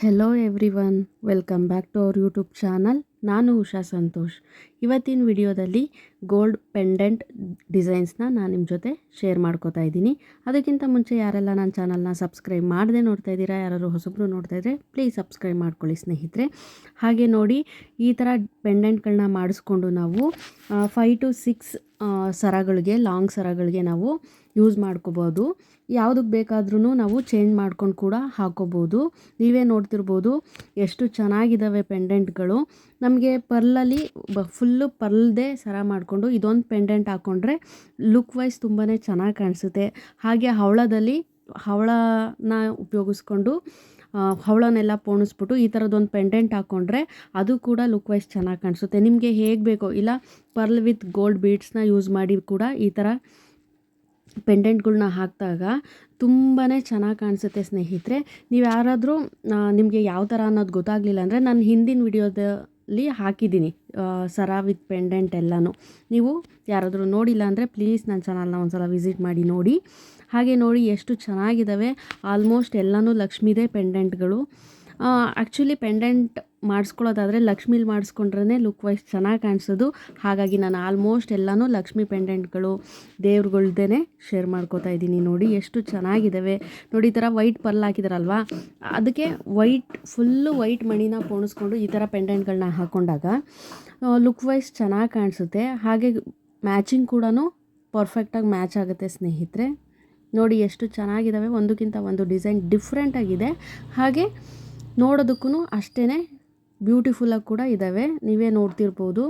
Hello everyone, welcome back to our YouTube channel. ನಾನು ಉಷಾ ಸಂತೋಷ್. ಇವತ್ತಿನ ವಿಡಿಯೋದಲ್ಲಿ ಗೋಲ್ಡ್ ಪೆಂಡೆಂಟ್ ಡಿಸೈನ್ಸ್ನ ನಾನು ನಿಮ್ಮ ಜೊತೆ ಶೇರ್ ಮಾಡ್ಕೋತಾ ಇದ್ದೀನಿ. ಅದಕ್ಕಿಂತ ಮುಂಚೆ ಯಾರೆಲ್ಲ ನನ್ನ ಚಾನಲ್ನ ಸಬ್ಸ್ಕ್ರೈಬ್ ಮಾಡದೆ ನೋಡ್ತಾ ಇದ್ದೀರಾ, ಯಾರು ಹೊಸಬ್ರು ನೋಡ್ತಾ ಇದ್ದರೆ ಪ್ಲೀಸ್ ಸಬ್ಸ್ಕ್ರೈಬ್ ಮಾಡ್ಕೊಳ್ಳಿ ಸ್ನೇಹಿತರೆ. ಹಾಗೆ ನೋಡಿ, ಈ ಥರ ಪೆಂಡೆಂಟ್ಗಳನ್ನ ಮಾಡಿಸ್ಕೊಂಡು ನಾವು 5 to 6 ಸರಗಳಿಗೆ, ಲಾಂಗ್ ಸರಗಳಿಗೆ ನಾವು ಯೂಸ್ ಮಾಡ್ಕೋಬೋದು. ಯಾವುದಕ್ಕೆ ಬೇಕಾದ್ರೂ ನಾವು ಚೇಂಜ್ ಮಾಡ್ಕೊಂಡು ಕೂಡ ಹಾಕೋಬೋದು. ನೀವೇ ನೋಡ್ತಿರ್ಬೋದು ಎಷ್ಟು ಚೆನ್ನಾಗಿದ್ದಾವೆ ಪೆಂಡೆಂಟ್ಗಳು. ನಮಗೆ ಪರ್ಲಲ್ಲಿ ಫುಲ್ಲು ಪರ್ಲ್ದೇ ಸರ ಮಾಡಿಕೊಂಡು ಇದೊಂದು ಪೆಂಡೆಂಟ್ ಹಾಕ್ಕೊಂಡ್ರೆ ಲುಕ್ ವೈಸ್ ತುಂಬಾ ಚೆನ್ನಾಗಿ ಕಾಣಿಸುತ್ತೆ. ಹಾಗೆ ಹವಳನ ಉಪಯೋಗಿಸ್ಕೊಂಡು ಹವಳನೆಲ್ಲ ಪೋಣಿಸ್ಬಿಟ್ಟು ಈ ಥರದೊಂದು ಪೆಂಡೆಂಟ್ ಹಾಕ್ಕೊಂಡ್ರೆ ಅದು ಕೂಡ ಲುಕ್ ವೈಸ್ ಚೆನ್ನಾಗಿ ಕಾಣಿಸುತ್ತೆ. ನಿಮಗೆ ಹೇಗೆ ಬೇಕೋ, ಇಲ್ಲ ಪರ್ಲ್ ವಿತ್ ಗೋಲ್ಡ್ ಬೀಡ್ಸ್ನ ಯೂಸ್ ಮಾಡಿ ಕೂಡ ಈ ಥರ ಪೆಂಡೆಂಟ್ಗಳ್ನ ಹಾಕಿದಾಗ ತುಂಬಾ ಚೆನ್ನಾಗಿ ಕಾಣಿಸುತ್ತೆ ಸ್ನೇಹಿತರೆ. ನೀವು ಯಾರಾದರೂ ನಿಮಗೆ ಯಾವ ಥರ ಅನ್ನೋದು ಗೊತ್ತಾಗಲಿಲ್ಲ ಅಂದರೆ ನಾನು ಹಿಂದಿನ ವಿಡಿಯೋದಲ್ಲಿ ಹಾಕಿದ್ದೀನಿ ಸರ ವಿತ್ ಪೆಂಡೆಂಟ್ ಎಲ್ಲನೂ. ನೀವು ಯಾರಾದರೂ ನೋಡಿಲ್ಲ ಅಂದರೆ ಪ್ಲೀಸ್ ನನ್ನ ಚಾನಲ್ನ ಒಂದ್ಸಲ ವಿಸಿಟ್ ಮಾಡಿ ನೋಡಿ. ಹಾಗೆ ನೋಡಿ ಎಷ್ಟು ಚೆನ್ನಾಗಿದ್ದಾವೆ. ಆಲ್ಮೋಸ್ಟ್ ಎಲ್ಲನೂ ಲಕ್ಷ್ಮೀದೇ ಪೆಂಡೆಂಟ್ಗಳು. ಆ್ಯಕ್ಚುಲಿ ಪೆಂಡೆಂಟ್ ಮಾಡಿಸ್ಕೊಳ್ಳೋದಾದರೆ ಲಕ್ಷ್ಮೀಲಿ ಮಾಡಿಸ್ಕೊಂಡ್ರೇ ಲುಕ್ ವೈಸ್ ಚೆನ್ನಾಗಿ ಕಾಣಿಸೋದು. ಹಾಗಾಗಿ ನಾನು ಆಲ್ಮೋಸ್ಟ್ ಎಲ್ಲನೂ ಲಕ್ಷ್ಮಿ ಪೆಂಡೆಂಟ್ಗಳು ದೇವ್ರುಗಳ್ದೇ ಶೇರ್ ಮಾಡ್ಕೋತಾ ಇದ್ದೀನಿ. ನೋಡಿ ಎಷ್ಟು ಚೆನ್ನಾಗಿದ್ದಾವೆ. ನೋಡಿ, ಈ ಥರ ವೈಟ್ ಪರ್ಲ್ ಹಾಕಿದಾರಲ್ವಾ, ಅದಕ್ಕೆ ಫುಲ್ಲು ವೈಟ್ ಮಣಿನ ಪೋಣಿಸ್ಕೊಂಡು ಈ ಥರ ಪೆಂಡೆಂಟ್ಗಳನ್ನ ಹಾಕ್ಕೊಂಡಾಗ ಲುಕ್ ವೈಸ್ ಚೆನ್ನಾಗಿ ಕಾಣಿಸುತ್ತೆ. ಹಾಗೆ ಮ್ಯಾಚಿಂಗ್ ಕೂಡ ಪರ್ಫೆಕ್ಟಾಗಿ ಮ್ಯಾಚ್ ಆಗುತ್ತೆ ಸ್ನೇಹಿತರೆ. ನೋಡಿ ಎಷ್ಟು ಚೆನ್ನಾಗಿದ್ದಾವೆ. ಒಂದಕ್ಕಿಂತ ಒಂದು ಡಿಸೈನ್ ಡಿಫ್ರೆಂಟಾಗಿದೆ. ಹಾಗೆ ನೋಡೋದಕ್ಕೂ ಅಷ್ಟೇ ಬ್ಯೂಟಿಫುಲ್ಲಾಗಿ ಕೂಡ ಇದ್ದಾವೆ. ನೀವೇ ನೋಡ್ತಿರ್ಬೋದು.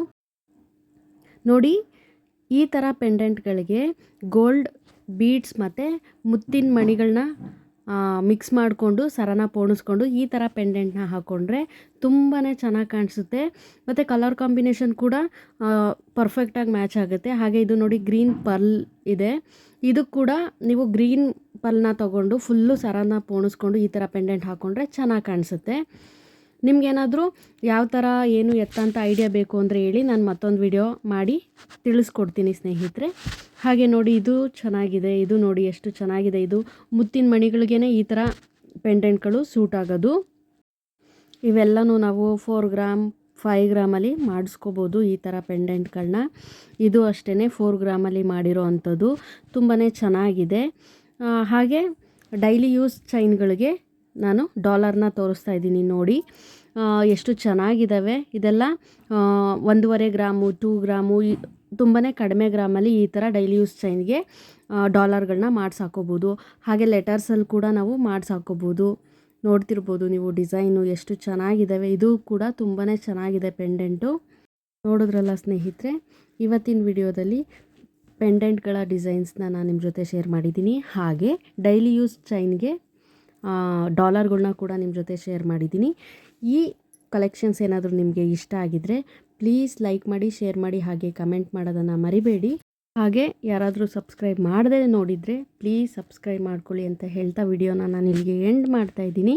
ನೋಡಿ, ಈ ಥರ ಪೆಂಡೆಂಟ್ಗಳಿಗೆ ಗೋಲ್ಡ್ ಬೀಡ್ಸ್ ಮತ್ತು ಮುತ್ತಿನ ಮಣಿಗಳನ್ನ ಮಿಕ್ಸ್ ಮಾಡಿಕೊಂಡು ಸರನ ಪೋಣಿಸ್ಕೊಂಡು ಈ ಥರ ಪೆಂಡೆಂಟ್ನ ಹಾಕ್ಕೊಂಡ್ರೆ ತುಂಬಾ ಚೆನ್ನಾಗಿ ಕಾಣಿಸುತ್ತೆ. ಮತ್ತು ಕಲರ್ ಕಾಂಬಿನೇಷನ್ ಕೂಡ ಪರ್ಫೆಕ್ಟಾಗಿ ಮ್ಯಾಚ್ ಆಗುತ್ತೆ. ಹಾಗೆ ಇದು ನೋಡಿ, ಗ್ರೀನ್ ಪರ್ಲ್ ಇದೆ. ಇದು ಕೂಡ ನೀವು ಗ್ರೀನ್ ಪರ್ಲ್ನ ತೊಗೊಂಡು ಫುಲ್ಲು ಸರನ ಪೋಣಿಸ್ಕೊಂಡು ಈ ಥರ ಪೆಂಡೆಂಟ್ ಹಾಕ್ಕೊಂಡ್ರೆ ಚೆನ್ನಾಗಿ ಕಾಣಿಸುತ್ತೆ. ನಿಮಗೇನಾದರೂ ಯಾವ ಥರ ಏನು ಎತ್ತಂತ ಐಡಿಯಾ ಬೇಕು ಅಂದರೆ ಹೇಳಿ, ನಾನು ಮತ್ತೊಂದು ವಿಡಿಯೋ ಮಾಡಿ ತಿಳಿಸ್ಕೊಡ್ತೀನಿ ಸ್ನೇಹಿತರೆ. ಹಾಗೆ ನೋಡಿ, ಇದು ಚೆನ್ನಾಗಿದೆ. ಇದು ನೋಡಿ ಎಷ್ಟು ಚೆನ್ನಾಗಿದೆ. ಇದು ಮುತ್ತಿನ ಮಣಿಗಳಿಗೇ ಈ ಥರ ಪೆಂಡೆಂಟ್ಗಳು ಸೂಟ್ ಆಗೋದು. ಇವೆಲ್ಲನೂ ನಾವು 4 ಗ್ರಾಮ್ 5 ಗ್ರಾಮಲ್ಲಿ ಮಾಡಿಸ್ಕೋಬೋದು ಈ ಥರ ಪೆಂಡೆಂಟ್ಗಳನ್ನ. ಇದು ಅಷ್ಟೇ 4 ಗ್ರಾಮಲ್ಲಿ ಮಾಡಿರೋ ಅಂಥದ್ದು. ತುಂಬಾ ಚೆನ್ನಾಗಿದೆ. ಹಾಗೆ ಡೈಲಿ ಯೂಸ್ ಚೈನ್ಗಳಿಗೆ ನಾನು ಡಾಲರ್ನ ತೋರಿಸ್ತಾ ಇದ್ದೀನಿ. ನೋಡಿ ಎಷ್ಟು ಚೆನ್ನಾಗಿದ್ದಾವೆ. ಇದೆಲ್ಲ 1.5 ಗ್ರಾಮು 2 ಗ್ರಾಮು ತುಂಬಾ ಕಡಿಮೆ ಗ್ರಾಮಲ್ಲಿ ಈ ಥರ ಡೈಲಿ ಯೂಸ್ ಚೈನ್ಗೆ ಡಾಲರ್ಗಳನ್ನ ಮಾಡಿಸಾಕೋಬೋದು. ಹಾಗೆ ಲೆಟರ್ಸಲ್ಲಿ ಕೂಡ ನಾವು ಮಾಡಿಸಾಕೋಬೋದು. ನೋಡ್ತಿರ್ಬೋದು ನೀವು ಡಿಸೈನು ಎಷ್ಟು ಚೆನ್ನಾಗಿದ್ದಾವೆ. ಇದು ಕೂಡ ತುಂಬಾ ಚೆನ್ನಾಗಿದೆ ಪೆಂಡೆಂಟು. ನೋಡಿದ್ರಲ್ಲ ಸ್ನೇಹಿತರೆ, ಇವತ್ತಿನ ವಿಡಿಯೋದಲ್ಲಿ ಪೆಂಡೆಂಟ್ಗಳ ಡಿಸೈನ್ಸ್ನ ನಾನು ನಿಮ್ಮ ಜೊತೆ ಶೇರ್ ಮಾಡಿದ್ದೀನಿ. ಹಾಗೆ ಡೈಲಿ ಯೂಸ್ ಚೈನ್ಗೆ ಡಾಲರ್ಗಳನ್ನ ಕೂಡ ನಿಮ್ಮ ಜೊತೆ ಶೇರ್ ಮಾಡಿದ್ದೀನಿ. ಈ ಕಲೆಕ್ಷನ್ಸ್ ಏನಾದರೂ ನಿಮಗೆ ಇಷ್ಟ ಆಗಿದ್ದರೆ ಪ್ಲೀಸ್ ಲೈಕ್ ಮಾಡಿ, ಶೇರ್ ಮಾಡಿ, ಹಾಗೆ ಕಮೆಂಟ್ ಮಾಡೋದನ್ನು ಮರಿಬೇಡಿ. ಹಾಗೆ ಯಾರಾದರೂ ಸಬ್ಸ್ಕ್ರೈಬ್ ಮಾಡದೇ ನೋಡಿದರೆ ಪ್ಲೀಸ್ ಸಬ್ಸ್ಕ್ರೈಬ್ ಮಾಡ್ಕೊಳ್ಳಿ ಅಂತ ಹೇಳ್ತಾ ವಿಡಿಯೋನ ನಾನು ಇಲ್ಲಿಗೆ ಎಂಡ್ ಮಾಡ್ತಾಯಿದ್ದೀನಿ.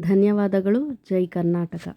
ಧನ್ಯವಾದಗಳು. ಜೈ ಕರ್ನಾಟಕ.